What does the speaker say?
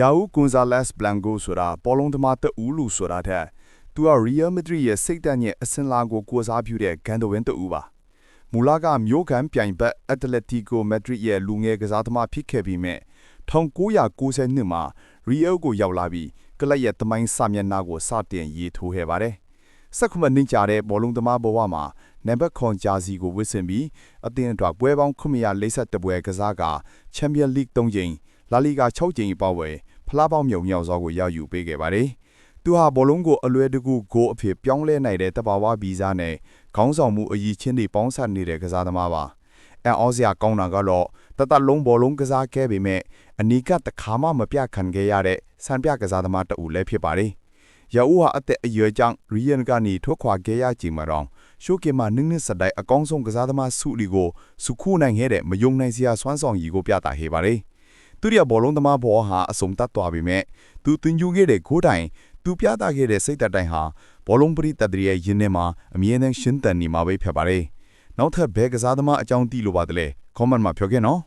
ယာဦးကွန်ဇာလက်စ်ဘလန်ဂိုဆိုတာပေါ်လုံးသမားတဦးလူဆိုတာတဲ့သူကရီယယ်မက်ဒရစ်ရဲ့စိတ်ဓာတ်နဲ့အစင်လာကိုကိုစားပြုတဲ့ဂန်ဒဝင်းတဦးပါမူလကမျိုးကန်ပြိုင်ဘက်အက်တလက်တီကိုမက်ဒရစ်ရဲ့လူငယ်ကစားသမားဖြစ်ခဲ့ပြီးမြဲ1992မှာရီယယ်ကိုရောက်လာပြီးကလပ်ရဲ့တမိုင်းစာမျက်နှာကိုစတင်ရေးထိုးခဲ့ပါတယ်စက္ကမနှင်းကြတဲ့ဘောလုံးသမားဘဝမှာနံပါတ်ခွန်ဂျာစီကိုဝတ်ဆင်ပြီးအသင်းအတွက်ပွဲပေါင်း941ပွဲကစားကချန်ပီယံလိဂ်3ကြိမ်လာလီဂါ6ကြိမ်ပေါ့ဝဲဖလားပေါင်းမြောက်စောကိုရယူပေးခဲ့ပါတယ်။သူဟာဘောလုံးကိုအလွယ်တကူဂိုးအဖြစ်ပြောင်းလဲနိုင်တဲ့တဘာဝဗီဇနဲ့ခေါင်းဆောင်မှုအကြီးချင်းတွေပေါင်းစပ်နေတဲ့ကစားသမားပါ။အော်စရာကောင်းတာကတော့တလုံးဘောလုံးကစားခဲ့ပေမဲ့အနီကတခါမှမပြခံခဲ့ရတဲ့စံပြကစားသမားတူလည်းဖြစ်ပါတယ်။ရာဦးဟာအသက်အရွယ်ကြောင့်ရီယန်ကနေထွက်ခွာခဲ့ရချိန်မှာတော့ရှိုးကင်မှာနင်းနစ်စတိုင်အကောင်းဆုံးကစားသမားစုလီကိုစုခုနိုင်ခဲ့တဲ့မယုံနိုင်စရာစွမ်းဆောင်ရည်ကိုပြသခဲ့ပါတယ်။သူရဘောလုံးသမားဘောဟာအစုံတတ်သွားပြီမဲ့သူတင်ယူခဲ့တဲ့ကိုတိုင်သူပြသခဲ့တဲ့စိတ်တိုင်ဟာဘောလုံးပရိသတ်တွေရဲ့ယင်းထဲမှာအမြဲတမ်းရှင်းတန်နေမှာပဲဖြစ်ပါတယ်။နောက်ထပ်ဘယ်ကစားသမားအကြောင်းသိလိုပါသလဲ comment မှာပြောခဲ့နော်